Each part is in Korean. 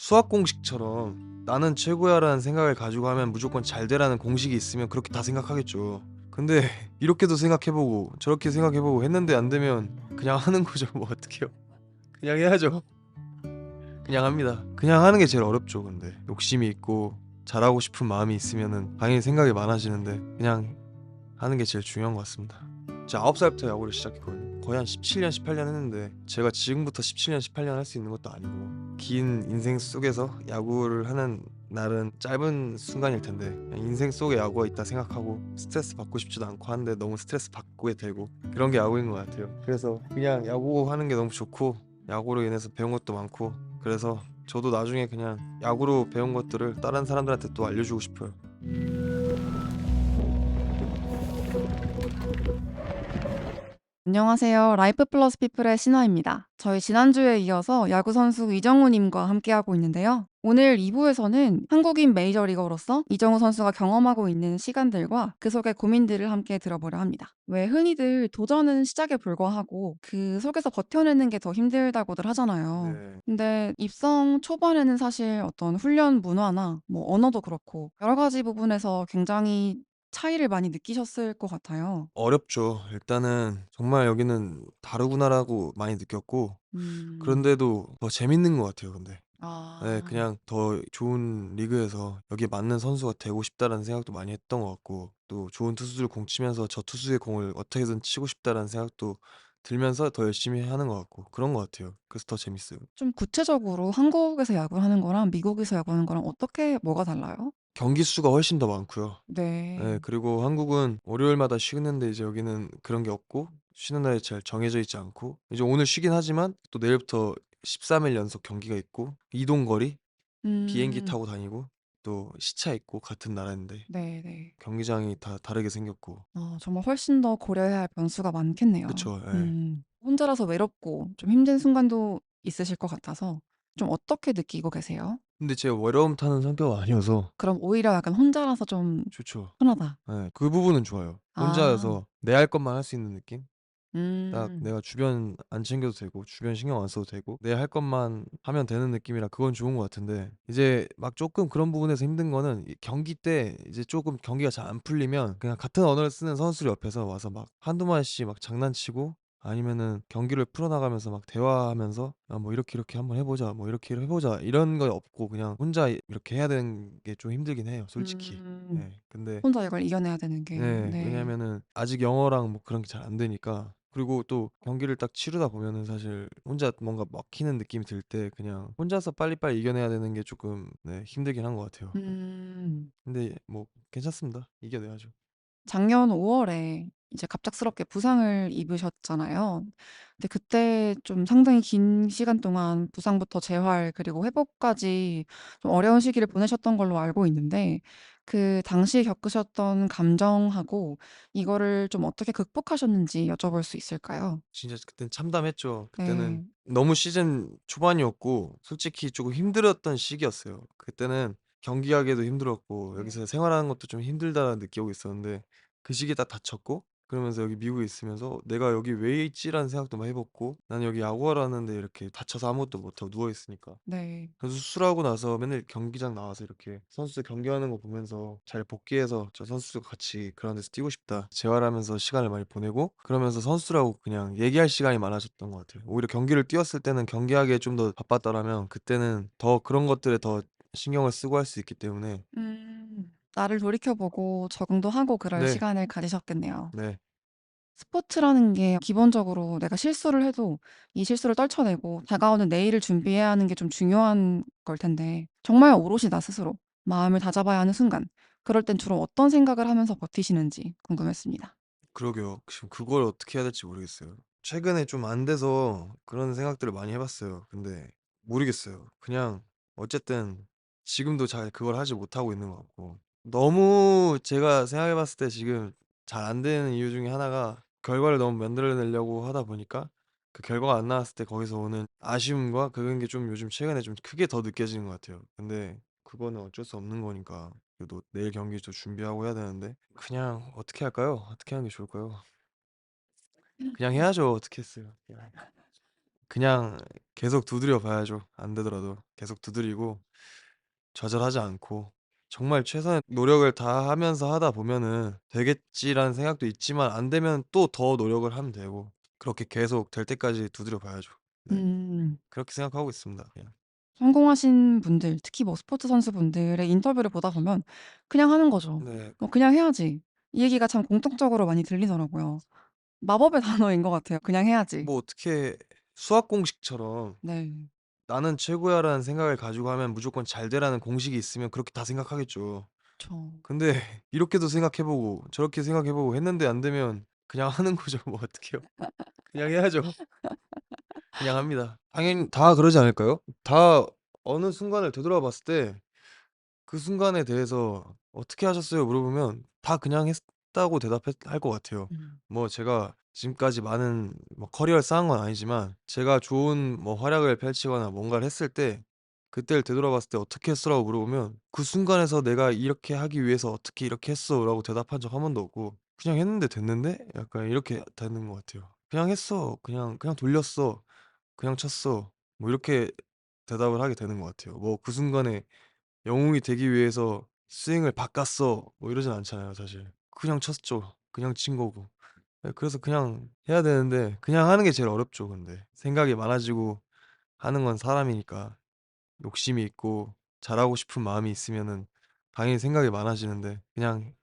수학 공식처럼 '나는 최고야.'라는 생각을 가지고 하면 무조건 잘 되라는 공식이 있으면 그렇게 다 생각하겠죠. 근데 이렇게도 생각해 보고 저렇게 생각해 보고 했는데 안 되면 그냥 하는 거죠. 뭐 어떡해요. 그냥 해야죠. 그냥 합니다. 그냥 하는 게 제일 어렵죠 근데. 욕심이 있고 잘하고 싶은 마음이 있으면은 당연히 생각이 많아지는데 그냥 하는 게 제일 중요한 것 같습니다. 제가 9 살부터 야구를 시작했거든요. 거의 한 17 년 18년 했는데 제가 지금부터 17년 18년 할 수 있는 것도 아니고 긴 인생 속에서 야구를 하는 날은 짧은 순간일 텐데 그냥 인생 속에 야구가 있다 생각하고 스트레스 받고 싶지도 않고 하는데 너무 스트레스 받게 되고 그런 게 야구인 것 같아요. 그래서 그냥 야구하는 게 너무 좋고 야구로 인해서 배운 것도 많고 그래서 저도 나중에 그냥 야구로 배운 것들을 다른 사람들한테 또 알려주고 싶어요. 안녕하세요. 라이프 플러스 피플의 신화입니다. 저희 지난주에 이어서 야구 선수 이정우 님과 함께하고 있는데요. 오늘 2부에서는 한국인 메이저리거로서 이정우 선수가 경험하고 있는 시간들과 그 속의 고민들을 함께 들어보려 합니다. 왜 흔히들 도전은 시작에 불과하고 그 속에서 버텨내는 게 더 힘들다고들 하잖아요. 네. 근데 입성 초반에는 사실 어떤 훈련 문화나 뭐 언어도 그렇고 여러 가지 부분에서 굉장히 차이를 많이 느끼셨을 것 같아요. 어렵죠. 일단은 정말 여기는 다르구나라고 많이 느꼈고 음. 그런데도 더 재밌는 것 같아요 근데. 예 아. 그냥 더 좋은 리그에서 '여기에 맞는 선수가 되고 싶다.'라는 생각도 많이 했던 것 같고 또 좋은 투수들 공 치면서 '저 투수의 공을 어떻게든 치고 싶다.'라는 생각도 들면서 더 열심히 하는 것 같고 그런 것 같아요. 그래서 더 재밌어요. 좀 구체적으로 한국에서 야구를 하는 거랑 미국에서 야구하는 거랑 어떻게 뭐가 달라요? 경기 수가 훨씬 더 많고요. 예 네. 그리고 한국은 월요일마다 쉬는데 이제 여기는 그런 게 없고 쉬는 날이 잘 정해져 있지 않고 이제 오늘 쉬긴 하지만 또 내일부터 13일 연속 경기가 있고 이동 거리 비행기 음. 타고 다니고 또 시차 있고 같은 나라인데 네네. 경기장이 다 다르게 생겼고 정말 훨씬 더 고려해야 할 변수가 많겠네요. 그쵸. 예. 혼자라서 외롭고 좀 힘든 순간도 있으실 것 같아서 좀 어떻게 느끼고 계세요? 근데 제가 외로움 타는 성격은 아니어서 그럼 오히려 약간 혼자라서 좀 좋죠. 편하다. 예. 그 부분은 좋아요. 아. 혼자여서 내 할 것만 할 수 있는 느낌? 딱 음. 내가 주변 안 챙겨도 되고 주변 신경 안 써도 되고 내 할 것만 하면 되는 느낌이라 그건 좋은 것 같은데 이제 막 쪼끔 그런 부분에서 힘든 거는 이 경기 때 이제 쪼금 경기가 잘 안 풀리면 그냥 같은 언어를 쓰는 선수들 옆에서 와서 막 한두 마디씩 막 장난치고 아니면은 경기를 풀어나가면서 막 대화하면서 "야 뭐 이렇게, 이렇게 한번 해 보자. 뭐 이렇게 해 보자." 이런 거 없고 그냥 혼자 이렇게 해야 되는 게 좀 힘들긴 해요 솔직히. 음. 예. 근데 혼자 이걸 이겨내야 되는 게. 네. 네. 왜냐면은 아직 영어랑 뭐 그런 게 잘 안 되니까. 그리고 또 경기를 딱 치르다 보면은 사실 혼자 뭔가 막히는 느낌이 들 때 그냥 혼자서 빨리빨리 이겨내야 되는 게 쪼끔 네 힘들긴 한 것 같아요. 음. 근데 뭐 괜찮습니다. 이겨내야죠. 작년 5 월에 이제 갑작스럽게 부상을 입으셨잖아요. 근데 그때 좀 상당히 긴 시간 동안 부상부터 재활 그리고 회복까지 좀 어려운 시기를 보내셨던 걸로 알고 있는데 그 당시에 겪으셨던 감정하고 이거를 좀 어떻게 극복하셨는지 여쭤볼 수 있을까요? 진짜 그땐 참담했죠. 그때는 네. 너무 시즌 초반이었고 솔직히 쪼금 힘들었던 시기였어요. 그때는 경기하기도 힘들었고 네. 여기서 생활하는 것도 좀 힘들다 느끼고 있었는데 그 시기에 딱 다쳤고 그러면서 여기 미국에 있으면서 '내가 여기 왜 있지?'라는 생각도 막 해 봤고 '나는 여기 야구하러 왔는데 이렇게 다쳐서 아무것도 못하고 누워 있으니까.' 네. 그래서 수술하고 나서 맨날 경기장 나와서 이렇게 선수들 경기하는 거 보면서 잘 복귀해서 '저 선수들과 같이 그라운드에서 뛰고 싶다.' 재활하면서 시간을 많이 보내고 그러면서 선수들하고 그냥 얘기할 시간이 많아졌던 것 같아요. 오히려 경기를 뛰었을 때는 경기하기에 좀 더 바빴더라면 그때는 더 그런 것들에 더 신경을 쓰고 할 수 있기 때문에 나를 돌이켜 보고 적응도 하고 그럴 네. 시간을 가지셨겠네요. 네. 스포츠라는 게 기본적으로 내가 실수를 해도 이 실수를 떨쳐내고 다가오는 내일을 준비해야 하는 게 좀 중요한 걸 텐데 정말 오롯이 나 스스로 마음을 다잡아야 하는 순간 그럴 땐 주로 어떤 생각을 하면서 버티시는지 궁금했습니다. 그러게요. 지금 그걸 어떻게 해야 될지 모르겠어요. 최근에 좀 안 돼서 그런 생각들을 많이 해 봤어요. 근데 모르겠어요. 그냥 어쨌든 지금도 잘 그걸 하지 못하고 있는 것 같고 너무 제가 생각해 봤을 때 지금 잘 안 되는 이유 중에 하나가 결과를 너무 만들어 내려고 하다 보니까 그 결과가 안 나왔을 때 거기서 오는 아쉬움과 그런 게 좀 요즘 최근에 좀 크게 더 느껴지는 것 같아요. 근데 그거는 어쩔 수 없는 거니까. 그래도 내일 경기도 준비하고 해야 되는데 그냥 어떻게 할까요? 어떻게 하는 게 좋을까요? 그냥 해야죠. 어떻게 했어요. 그냥. 그냥 계속 두드려 봐야죠. 안 되더라도 계속 두드리고 좌절하지 않고 정말 최선의 노력을 다하면서 하다 보면은 '되겠지.'라는 생각도 있지만 안 되면 또 더 노력을 하면 되고 그렇게 계속 될 때까지 두드려 봐야죠. 네. 음. 그렇게 생각하고 있습니다 그냥. 성공하신 분들 특히 뭐 스포츠 선수분들의 인터뷰를 보다 보면 그냥 하는 거죠. 네. "그냥 해야지." 이 얘기가 참 공통적으로 많이 들리더라고요. 마법의 단어인 것 같아요. "그냥 해야지." 뭐 어떻게 수학 공식처럼 네. '나는 최고야.'라는 생각을 가지고 하면 무조건 잘 되라는 공식이 있으면 그렇게 다 생각하겠죠. 그쵸. 근데 이렇게도 생각해 보고 저렇게 생각해 보고 했는데 안 되면 그냥 하는 거죠. 뭐 어떡해요. 그냥 해야죠. 그냥 합니다. 당연히 다 그러지 않을까요? 다 어느 순간을 되돌아 봤을 때 그 순간에 대해서 "어떻게 하셨어요?" 물어보면 다 그냥 했다고 대답했 할 것 같아요. 음. 뭐 제가 지금까지 많은 뭐 커리어를 쌓은 건 아니지만 제가 좋은 뭐 활약을 펼치거나 뭔가를 했을 때 그때를 되돌아봤을 때 "어떻게 했어?"라고 물어보면 "그 순간에서 내가 이렇게 하기 위해서 어떻게 이렇게 했어."라고 대답한 적 한 번도 없고 "그냥 했는데 됐는데?" 약간 이렇게 되는 것 같아요. "그냥 했어. 그냥 돌렸어. 그냥 쳤어." 뭐 이렇게 대답을 하게 되는 것 같아요. 뭐 그 순간에 영웅이 되기 위해서 스윙을 바꿨어 뭐 이러진 않잖아요 사실. 그냥 쳤죠. 그냥 친 거고. 예 그래서 그냥 해야 되는데 그냥 하는 게 제일 어렵죠 근데. 생각이 많아지고 하는 건 사람이니까. 욕심이 있고 잘하고 싶은 마음이 있으면은 당연히 생각이 많아지는데 그냥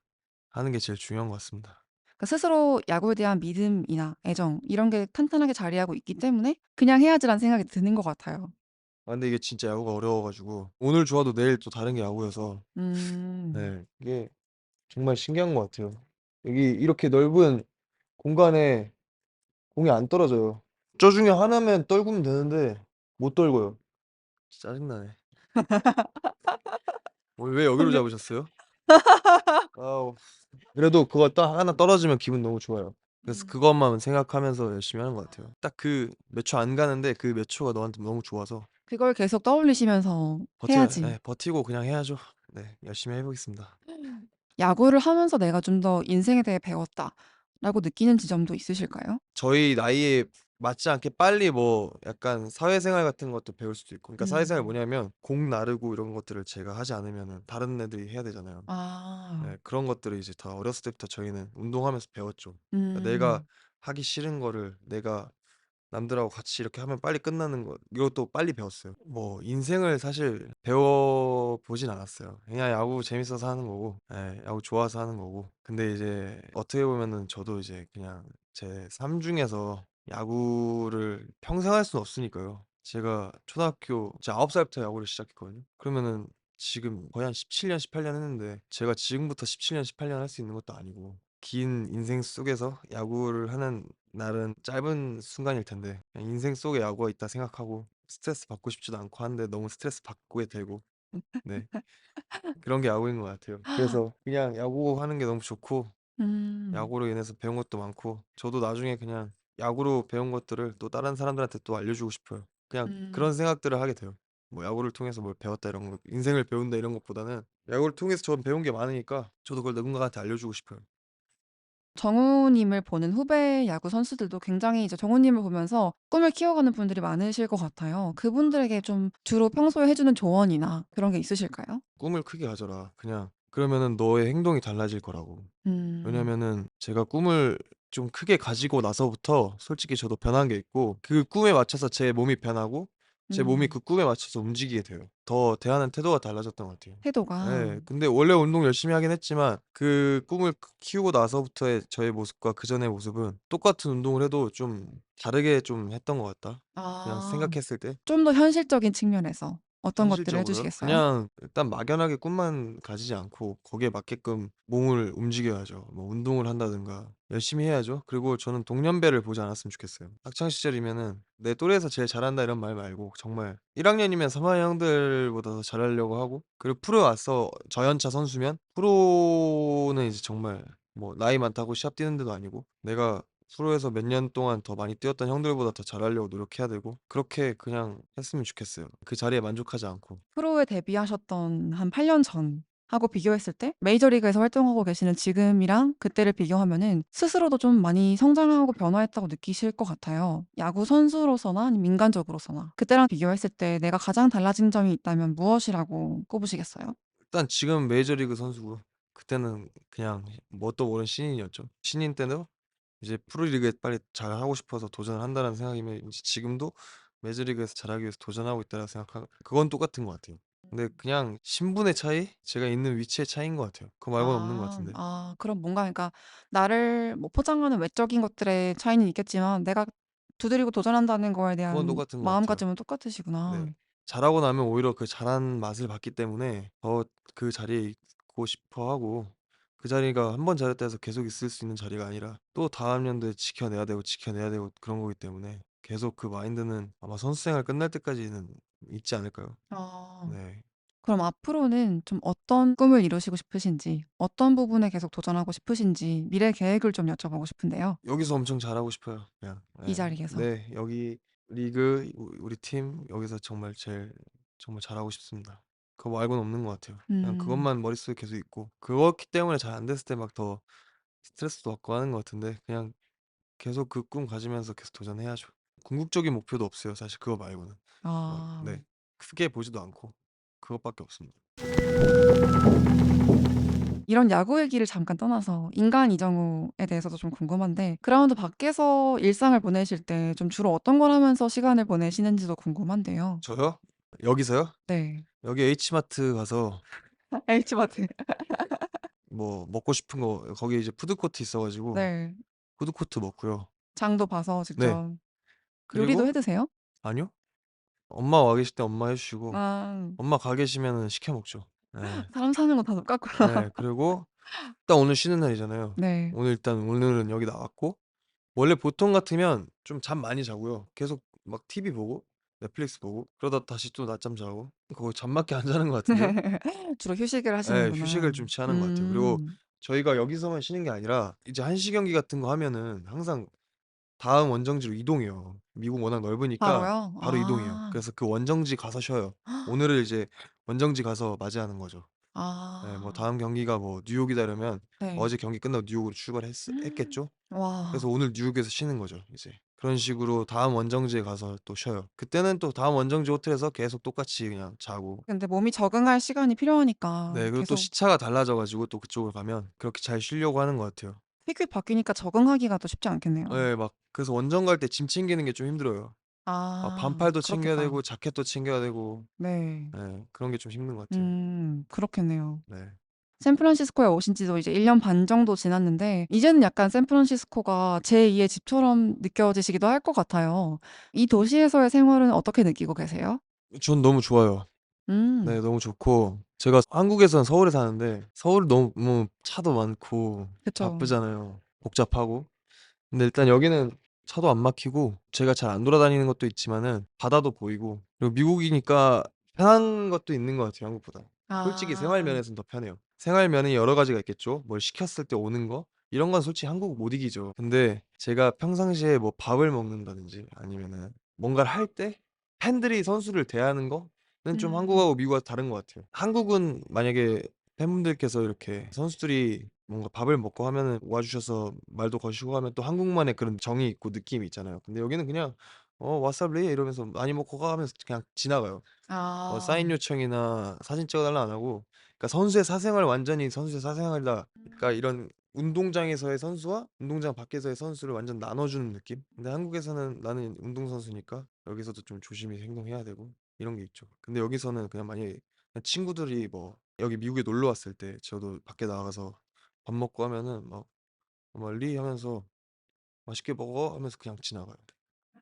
하는 게 제일 중요한 것 같습니다. 그러니까 스스로 야구에 대한 믿음이나 애정 이런 게 탄탄하게 자리하고 있기 때문에 '그냥 해야지.'라는 생각이 드는 것 같아요. 아 근데 이게 진짜 야구가 어려워 가지고 오늘 좋아도 내일 또 다른 게 야구여서 음. 네 이게 정말 신기한 것 같아요. 여기 이렇게 넓은 공간에 공이 안 떨어져요. 저 중에 하나면 떨구면 되는데 못 떨궈요. 짜증나네. 오늘 왜 여기로 근데 잡으셨어요? 아우 그래도 그거 딱 하나 떨어지면 기분 너무 좋아요. 그래서 음. 그것만 생각하면서 열심히 하는 것 같아요. 딱 그 몇 초 안 가는데 그 몇 초가 너한테 너무 좋아서 그걸 계속 떠올리시면서 해야지. 버티고 그냥 해야죠. 네 열심히 해 보겠습니다. 야구를 하면서 '내가 좀 더 인생에 대해 배웠다.'라고 느끼는 지점도 있으실까요? 저희 나이에 맞지 않게 빨리 뭐 약간 사회생활 같은 것도 배울 수도 있고 그러니까 사회생활 음. 뭐냐면 공 나르고 이런 것들을 제가 하지 않으면은 다른 애들이 해야 되잖아요. 아. 예 그런 것들을 이제 다 어렸을 때부터 저희는 운동하면서 배웠죠. 그러니까 내가 음. 하기 싫은 거를 내가 남들하고 같이 이렇게 하면 빨리 끝나는 거 이것도 빨리 배웠어요. 뭐 인생을 사실 배워 보진 않았어요. 그냥 야구 재밌어서 하는 거고 예 야구 좋아서 하는 거고. 근데 이제 어떻게 보면은 저도 이제 그냥 제 삶 중에서 야구를 평생 할 수는 없으니까요. 제가 초등학교 제가 9 살부터 야구를 시작했거든요. 그러면은 지금 거의 한 17 년, 18년 했는데 제가 지금부터 17 년, 18년 할 수 있는 것도 아니고 긴 인생 속에서 야구를 하는 날은 짧은 순간일 텐데 그냥 인생 속에 야구가 있다 생각하고 스트레스 받고 싶지도 않고 하는데 너무 스트레스 받게 되고 네 그런 게 야구인 것 같아요. 그래서 그냥 야구하는 게 너무 좋고 음. 야구로 인해서 배운 것도 많고 저도 나중에 그냥 야구로 배운 것들을 또 다른 사람들한테 또 알려주고 싶어요. 그냥 그런 음. 생각들을 하게 돼요. 뭐 야구를 통해서 뭘 배웠다 이런 거 인생을 배운다 이런 것보다는 야구를 통해서 전 배운 게 많으니까 저도 그걸 누군가한테 알려주고 싶어요. 정우님을 보는 후배 야구 선수들도 굉장히 이제 정우님을 보면서 꿈을 키워가는 분들이 많으실 것 같아요. 그분들에게 좀 주로 평소에 해 주는 조언이나 그런 게 있으실까요? 꿈을 크게 가져라. 그냥 그러면은 너의 행동이 달라질 거라고. 음. 왜냐면은 제가 꿈을 좀 크게 가지고 나서부터 솔직히 저도 변한 게 있고 그 꿈에 맞춰서 제 몸이 변하고 제 몸이 음. 그 꿈에 맞춰서 움직이게 돼요. 더 대하는 태도가 달라졌던 것 같아요. 태도가. 예. 근데 원래 운동 열심히 하긴 했지만 그 꿈을 키우고 나서부터의 저의 모습과 그전의 모습은 똑같은 운동을 해도 좀 다르게 좀 했던 것 같다. 그냥 아. 생각했을 때. 좀 더 현실적인 측면에서 어떤 것들을 해 현실적으로요? 주시겠어요? 그냥 일단 막연하게 꿈만 가지지 않고 거기에 맞게끔 몸을 움직여야죠. 뭐 운동을 한다든가 열심히 해야죠. 그리고 저는 동년배를 보지 않았으면 좋겠어요. 학창 시절이면은 내 또래에서 제일 잘한다 이런 말 말고 정말 1 학년이면 3 학년 형들보다 더 잘하려고 하고 그리고 프로에 와서 저연차 선수면 프로는 이제 정말 뭐 나이 많다고 시합 뛰는 데도 아니고 내가 프로에서 몇 년 동안 더 많이 뛰었던 형들보다 더 잘하려고 노력해야 되고 그렇게 그냥 했으면 좋겠어요. 그 자리에 만족하지 않고. 프로에 데뷔하셨던 한 8년 전 하고 비교했을 때 메이저리그에서 활동하고 계시는 지금이랑 그때를 비교하면은 스스로도 좀 많이 성장하고 변화했다고 느끼실 것 같아요. 야구 선수로서나 아니면 인간적으로서나. 그때랑 비교했을 때 내가 가장 달라진 점이 있다면 무엇이라고 꼽으시겠어요? 일단 지금 메이저리그 선수고 그때는 그냥 뭣도 모르는 신인이었죠. 신인 때는 이제 프로리그에 빨리 잘하고 싶어서 도전을 한다는 생각이면 이제 지금도 메이저리그에서 잘하기 위해서 도전하고 있다고 생각하 그건 똑같은 것 같아요. 근데 그냥 신분의 차이? 제가 있는 위치의 차이인 것 같아요. 그거 말고는 없는 것 같은데. 그럼 뭔가 그러니까 나를 뭐 포장하는 외적인 것들의 차이는 있겠지만 내가 두드리고 도전한다는 거에 그건 대한 똑같은 것 같아요. 마음가짐은 네. 똑같으시구나. 잘하고 나면 오히려 그 잘한 맛을 봤기 때문에 더 그 자리에 있고 싶어 하고 그 자리가 한 번 잘했다 해서 계속 있을 수 있는 자리가 아니라 또 다음 연도에 지켜내야 되고 지켜내야 되고 그런 거기 때문에 계속 그 마인드는 아마 선수 생활 끝날 때까지는 있지 않을까요? 아. 네. 그럼 앞으로는 좀 어떤 꿈을 이루시고 싶으신지, 어떤 부분에 계속 도전하고 싶으신지 미래 계획을 좀 여쭤보고 싶은데요. 여기서 엄청 잘하고 싶어요 그냥. 이 예. 자리에서. 네. 여기 리그 우리 팀 여기서 정말 제일 정말 잘하고 싶습니다. 그거 말고는 없는 것 같아요. 그냥 음. 그것만 머릿속에 계속 있고 그렇기 때문에 잘 안 됐을 때 막 더 스트레스도 받고 하는 것 같은데 그냥 계속 그 꿈 가지면서 계속 도전해야죠. 궁극적인 목표도 없어요 사실 그거 말고는. 막 아. 네. 크게 보지도 않고 그것밖에 없습니다. 이런 야구 얘기를 잠깐 떠나서 인간 이정우에 대해서도 좀 궁금한데 그라운드 밖에서 일상을 보내실 때 좀 주로 어떤 걸 하면서 시간을 보내시는지도 궁금한데요. 저요? 여기서요? 네. 여기 H마트 가서 H마트. 뭐 먹고 싶은 거 거기 이제 푸드코트 있어 가지고 네. 푸드코트 먹고요. 장도 봐서 네. 직접 요리도 그리고 해 드세요? 아니요. 엄마 와 계실 때 엄마 해 주시고 아. 엄마 가 계시면은 시켜 먹죠. 네. 사람 사는 거 다 똑같구나. 네. 그리고 일단 오늘 쉬는 날이잖아요. 네. 오늘 일단 오늘은 여기 나왔고 원래 보통 같으면 좀 잠 많이 자고요. 계속 막 TV 보고 넷플릭스 보고 그러다 다시 또 낮잠 자고 거의 잠밖에 안 자는 것 같은데요. 주로 휴식을 예. 하시는구나. 휴식을 좀 취하는 것 같아요. 그리고 음. 저희가 여기서만 쉬는 게 아니라 이제 1시 경기 같은 거 하면은 항상 다음 원정지로 이동해요. 미국 워낙 넓으니까 바로요? 바로 이동해요. 아. 그래서 그 원정지 가서 쉬어요. 오늘을 이제 원정지 가서 맞이하는 거죠. 예. 뭐 아. 다음 경기가 뭐 뉴욕이다 이러면 네. 어제 경기 끝나고 뉴욕으로 했겠죠? 그래서 와. 오늘 뉴욕에서 쉬는 거죠 이제. 그런 식으로 다음 원정지에 가서 또 쉬어요. 그때는 또 다음 원정지 호텔에서 계속 똑같이 그냥 자고 근데 몸이 적응할 시간이 필요하니까 네 그리고 또 계속 시차가 달라져 가지고 또 그쪽을 가면 그렇게 잘 쉬려고 하는 것 같아요. 휙휙 바뀌니까 적응하기가 또 쉽지 않겠네요. 예 막 그래서 원정 갈 때 짐 챙기는 게 좀 힘들어요. 반팔도 챙겨야 그렇겠다. 되고 자켓도 챙겨야 되고 네. 예 그런 게 좀 힘든 것 같아요. 그렇겠네요. 네. 샌프란시스코에 오신 지도 이제 1년 반 정도 지났는데 이제는 약간 샌프란시스코가 제2의 집처럼 느껴지시기도 할 것 같아요. 이 도시에서의 생활은 어떻게 느끼고 계세요? 전 너무 좋아요. 네 음. 너무 좋고 제가 한국에서는 서울에 사는데 서울이 너무 차도 많고 그쵸. 바쁘잖아요. 복잡하고. 근데 일단 여기는 차도 안 막히고 제가 잘 안 돌아다니는 것도 있지만은 바다도 보이고 그리고 미국이니까 편한 것도 있는 것 같아요 한국보다. 솔직히 생활 아. 면에서는 더 편해요. 생활 면이 여러 가지가 있겠죠. 뭘 시켰을 때 오는 거 이런 건 솔직히 한국 못 이기죠. 근데 제가 평상시에 뭐 밥을 먹는다든지 아니면은 뭔가를 할 때 팬들이 선수를 대하는 거는 좀 음. 한국하고 미국하고 다른 것 같아요. 한국은 만약에 팬분들께서 이렇게 선수들이 뭔가 밥을 먹고 하면은 와 주셔서 말도 거시고 하면 또 한국만의 그런 정이 있고 느낌이 있잖아요. 근데 여기는 그냥 "What's up, Lee?" 이러면서 "많이 먹고 가." 하면서 그냥 지나가요. 아. 사인 요청이나 "사진 찍어 달라." 안 하고 그러니까 선수의 사생활 완전히 선수의 사생활이다. 그러니까 이런 운동장에서의 선수와 운동장 밖에서의 선수를 완전 나눠 주는 느낌? 근데 한국에서는 나는 운동선수니까 여기서도 좀 조심히 행동해야 되고 이런 게 있죠. 근데 여기서는 그냥 만약에 그냥 친구들이 뭐 여기 미국에 놀러 왔을 때 저도 밖에 나가서 밥 먹고 하면은 막 "리." 하면서 "맛있게 먹어." 하면서 그냥 지나가요.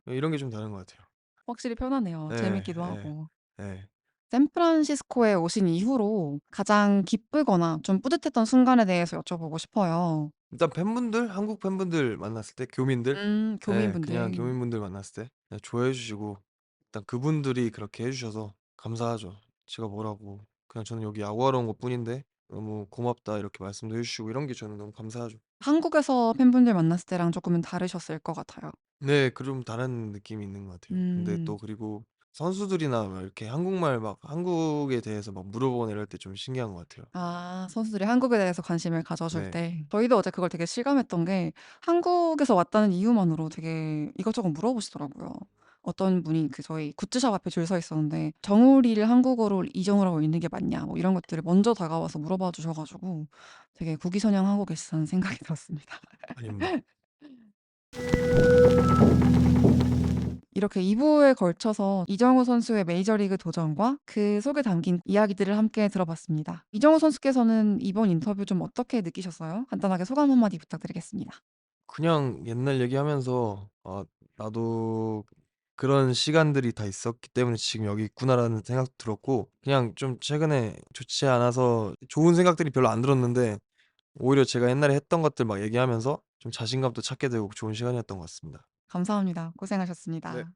이런 게 좀 다른 것 같아요. 확실히 편하네요. 예. 재밌기도 예. 하고. 예. 샌프란시스코에 오신 이후로 가장 기쁘거나 좀 뿌듯했던 순간에 대해서 여쭤보고 싶어요. 일단 팬분들 한국 팬분들 만났을 때 교민들 예 그냥 교민분들. 교민분들 만났을 때 그냥 좋아해 주시고 일단 그분들이 그렇게 해 주셔서 감사하죠. 제가 뭐라고 그냥 저는 여기 야구하러 온 것뿐인데 "너무 고맙다." 이렇게 말씀도 해 주시고 이런 게 저는 너무 감사하죠. 한국에서 팬분들 만났을 때랑 조금은 다르셨을 것 같아요. 네. 그 좀 다른 느낌이 있는 것 같아요. 근데 음. 또 그리고 선수들이나 막 이렇게 한국말 막 한국에 대해서 막 물어보거나 이럴 때 좀 신기한 것 같아요. 아 선수들이 한국에 대해서 관심을 가져줄 네. 때 저희도 어제 그걸 되게 실감했던 게 한국에서 왔다는 이유만으로 되게 이것저것 물어보시더라고요. 어떤 분이 그 저희 굿즈샵 앞에 줄 서 있었는데 "정우리를 한국어로 이정우라고 읽는 게 맞냐?" 뭐 이런 것들을 먼저 다가와서 물어봐 주셔 가지고 되게 국위선양하고 계시다는 생각이 들었습니다. 아닙니다. 이렇게 2 부에 걸쳐서 이정우 선수의 메이저리그 도전과 그 속에 담긴 이야기들을 함께 들어봤습니다. 이정우 선수께서는 이번 인터뷰 좀 어떻게 느끼셨어요? 간단하게 소감 한마디 부탁드리겠습니다. 그냥 옛날 얘기하면서 '아 나도 그런 시간들이 다 있었기 때문에 지금 여기 있구나.'라는 생각도 들었고, 그냥 좀 최근에 좋지 않아서 좋은 생각들이 별로 안 들었는데 오히려 제가 옛날에 했던 것들 막 얘기하면서 좀 자신감도 찾게 되고 좋은 시간이었던 것 같습니다. 감사합니다. 네. 고생하셨습니다.